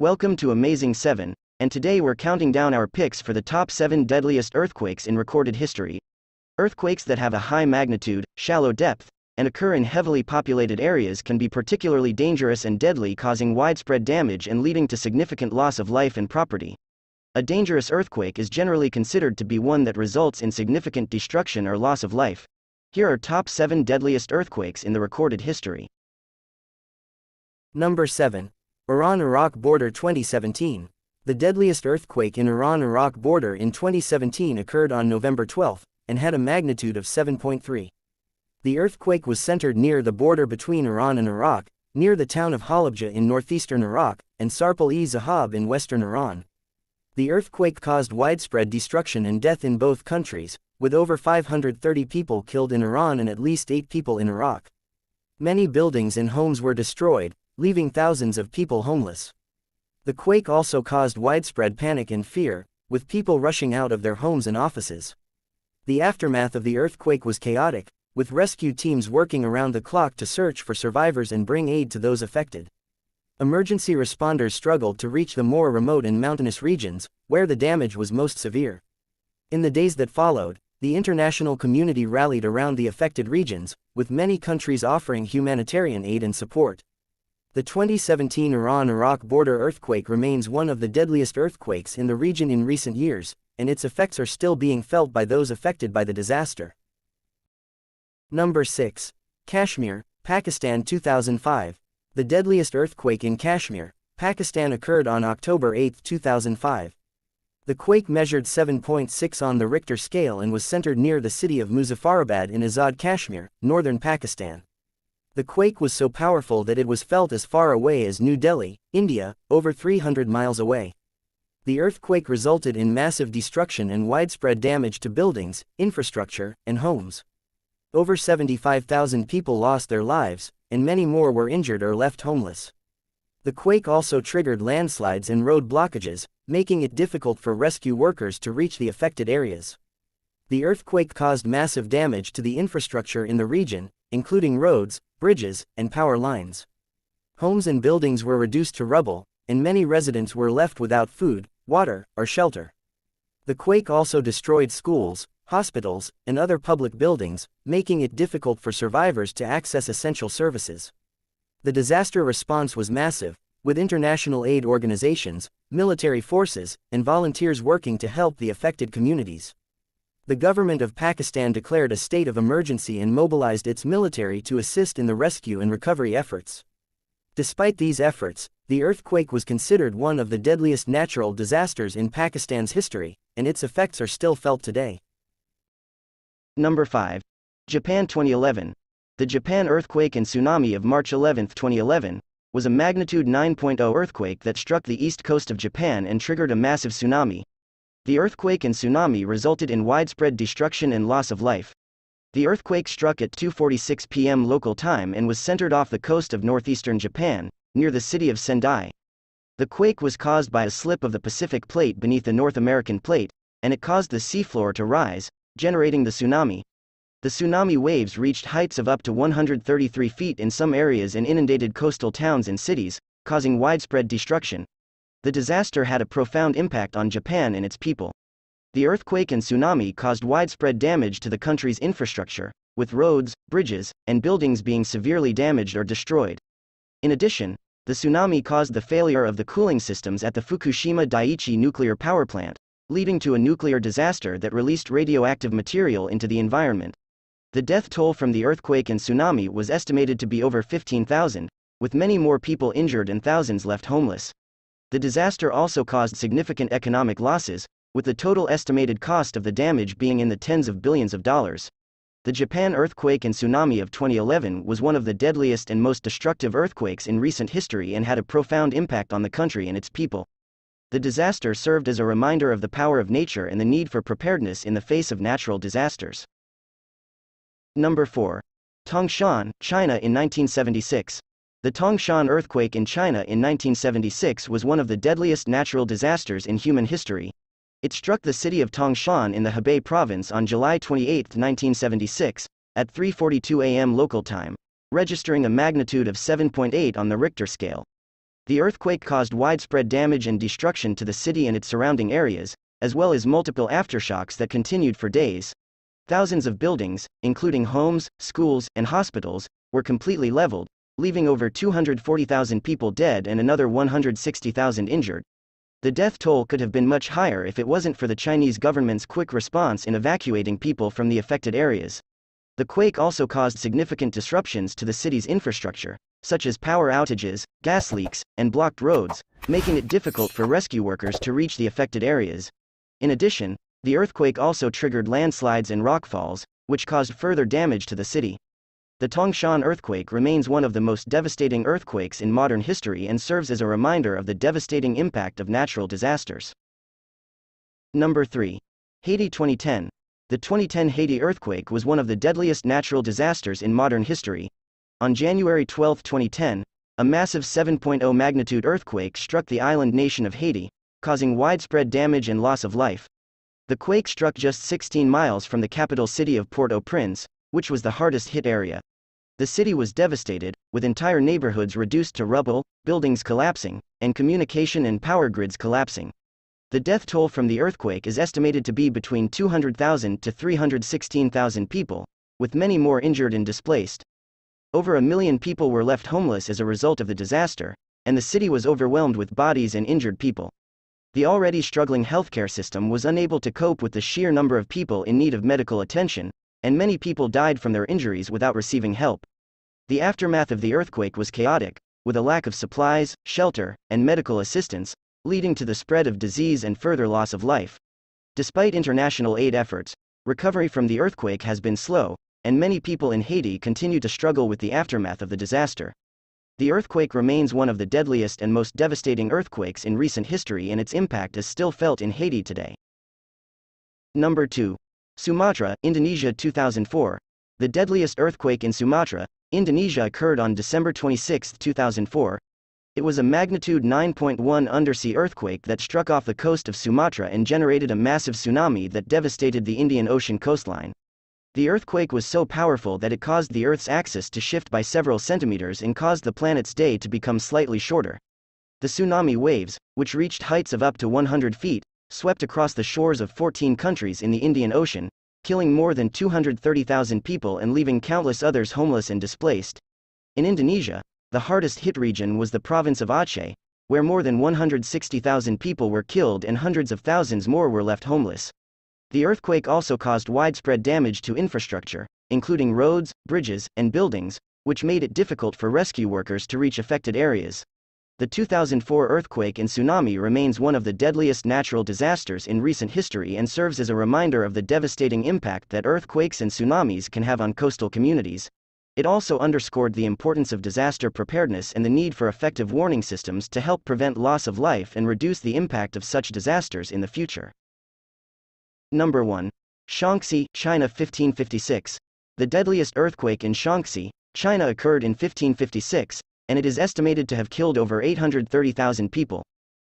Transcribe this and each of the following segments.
Welcome to Amazing 7, and today we're counting down our picks for the top 7 deadliest earthquakes in recorded history. Earthquakes that have a high magnitude, shallow depth, and occur in heavily populated areas can be particularly dangerous and deadly, causing widespread damage and leading to significant loss of life and property. A dangerous earthquake is generally considered to be one that results in significant destruction or loss of life. Here are top 7 deadliest earthquakes in the recorded history. Number 7. Iran-Iraq border 2017. The deadliest earthquake in Iran-Iraq border in 2017 occurred on November 12 and had a magnitude of 7.3. The earthquake was centered near the border between Iran and Iraq, near the town of Halabja in northeastern Iraq and Sarpal-e-Zahab in western Iran. The earthquake caused widespread destruction and death in both countries, with over 530 people killed in Iran and at least 8 people in Iraq. Many buildings and homes were destroyed, leaving thousands of people homeless. The quake also caused widespread panic and fear, with people rushing out of their homes and offices. The aftermath of the earthquake was chaotic, with rescue teams working around the clock to search for survivors and bring aid to those affected. Emergency responders struggled to reach the more remote and mountainous regions, where the damage was most severe. In the days that followed, the international community rallied around the affected regions, with many countries offering humanitarian aid and support. The 2017 Iran-Iraq border earthquake remains one of the deadliest earthquakes in the region in recent years, and its effects are still being felt by those affected by the disaster. Number 6. Kashmir, Pakistan 2005. The deadliest earthquake in Kashmir, Pakistan occurred on October 8, 2005. The quake measured 7.6 on the Richter scale and was centered near the city of Muzaffarabad in Azad Kashmir, northern Pakistan. The quake was so powerful that it was felt as far away as New Delhi, India, over 300 miles away. The earthquake resulted in massive destruction and widespread damage to buildings, infrastructure, and homes. Over 75,000 people lost their lives, and many more were injured or left homeless. The quake also triggered landslides and road blockages, making it difficult for rescue workers to reach the affected areas. The earthquake caused massive damage to the infrastructure in the region, including roads, bridges, and power lines. Homes and buildings were reduced to rubble, and many residents were left without food, water, or shelter. The quake also destroyed schools, hospitals, and other public buildings, making it difficult for survivors to access essential services. The disaster response was massive, with international aid organizations, military forces, and volunteers working to help the affected communities. The government of Pakistan declared a state of emergency and mobilized its military to assist in the rescue and recovery efforts. Despite these efforts, the earthquake was considered one of the deadliest natural disasters in Pakistan's history, and its effects are still felt today. Number 5. Japan 2011. The Japan earthquake and tsunami of March 11, 2011, was a magnitude 9.0 earthquake that struck the east coast of Japan and triggered a massive tsunami. The earthquake and tsunami resulted in widespread destruction and loss of life. The earthquake struck at 2:46 p.m. local time and was centered off the coast of northeastern Japan, near the city of Sendai. The quake was caused by a slip of the Pacific plate beneath the North American plate, and it caused the seafloor to rise, generating the tsunami. The tsunami waves reached heights of up to 133 feet in some areas and inundated coastal towns and cities, causing widespread destruction. The disaster had a profound impact on Japan and its people. The earthquake and tsunami caused widespread damage to the country's infrastructure, with roads, bridges, and buildings being severely damaged or destroyed. In addition, the tsunami caused the failure of the cooling systems at the Fukushima Daiichi nuclear power plant, leading to a nuclear disaster that released radioactive material into the environment. The death toll from the earthquake and tsunami was estimated to be over 15,000, with many more people injured and thousands left homeless. The disaster also caused significant economic losses, with the total estimated cost of the damage being in the tens of billions of dollars. The Japan earthquake and tsunami of 2011 was one of the deadliest and most destructive earthquakes in recent history and had a profound impact on the country and its people. The disaster served as a reminder of the power of nature and the need for preparedness in the face of natural disasters. Number 4. Tangshan, China in 1976. The Tangshan earthquake in China in 1976 was one of the deadliest natural disasters in human history. It struck the city of Tangshan in the Hebei province on July 28, 1976, at 3:42 a.m. local time, registering a magnitude of 7.8 on the Richter scale. The earthquake caused widespread damage and destruction to the city and its surrounding areas, as well as multiple aftershocks that continued for days. Thousands of buildings, including homes, schools, and hospitals, were completely leveled, leaving over 240,000 people dead and another 160,000 injured. The death toll could have been much higher if it wasn't for the Chinese government's quick response in evacuating people from the affected areas. The quake also caused significant disruptions to the city's infrastructure, such as power outages, gas leaks, and blocked roads, making it difficult for rescue workers to reach the affected areas. In addition, the earthquake also triggered landslides and rockfalls, which caused further damage to the city. The Tangshan earthquake remains one of the most devastating earthquakes in modern history and serves as a reminder of the devastating impact of natural disasters. Number 3. Haiti 2010. The 2010 Haiti earthquake was one of the deadliest natural disasters in modern history. On January 12, 2010, a massive 7.0 magnitude earthquake struck the island nation of Haiti, causing widespread damage and loss of life. The quake struck just 16 miles from the capital city of Port-au-Prince, which was the hardest hit area. The city was devastated, with entire neighborhoods reduced to rubble, buildings collapsing, and communication and power grids collapsing. The death toll from the earthquake is estimated to be between 200,000 to 316,000 people, with many more injured and displaced. Over 1 million people were left homeless as a result of the disaster, and the city was overwhelmed with bodies and injured people. The already struggling healthcare system was unable to cope with the sheer number of people in need of medical attention, and many people died from their injuries without receiving help. The aftermath of the earthquake was chaotic, with a lack of supplies, shelter, and medical assistance, leading to the spread of disease and further loss of life. Despite international aid efforts, recovery from the earthquake has been slow, and many people in Haiti continue to struggle with the aftermath of the disaster. The earthquake remains one of the deadliest and most devastating earthquakes in recent history, and its impact is still felt in Haiti today. Number 2. Sumatra, Indonesia 2004. The deadliest earthquake in Sumatra, Indonesia occurred on December 26, 2004. It was a magnitude 9.1 undersea earthquake that struck off the coast of Sumatra and generated a massive tsunami that devastated the Indian Ocean coastline. The earthquake was so powerful that it caused the Earth's axis to shift by several centimeters and caused the planet's day to become slightly shorter. The tsunami waves, which reached heights of up to 100 feet, swept across the shores of 14 countries in the Indian Ocean, killing more than 230,000 people and leaving countless others homeless and displaced. In Indonesia, the hardest hit region was the province of Aceh, where more than 160,000 people were killed and hundreds of thousands more were left homeless. The earthquake also caused widespread damage to infrastructure, including roads, bridges, and buildings, which made it difficult for rescue workers to reach affected areas. The 2004 earthquake and tsunami remains one of the deadliest natural disasters in recent history and serves as a reminder of the devastating impact that earthquakes and tsunamis can have on coastal communities. It also underscored the importance of disaster preparedness and the need for effective warning systems to help prevent loss of life and reduce the impact of such disasters in the future. Number 1. Shaanxi, China 1556. The deadliest earthquake in Shaanxi, China occurred in 1556, and it is estimated to have killed over 830,000 people.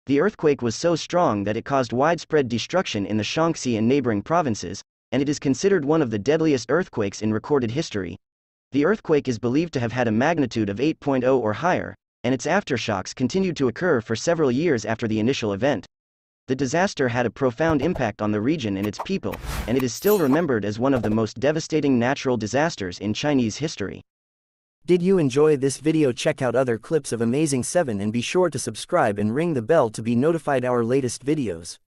The earthquake was so strong that it caused widespread destruction in the Shaanxi and neighboring provinces, and it is considered one of the deadliest earthquakes in recorded history. The earthquake is believed to have had a magnitude of 8.0 or higher, and its aftershocks continued to occur for several years after the initial event. The disaster had a profound impact on the region and its people, and it is still remembered as one of the most devastating natural disasters in Chinese history. Did you enjoy this video? Check out other clips of Amazing 7 and be sure to subscribe and ring the bell to be notified our latest videos.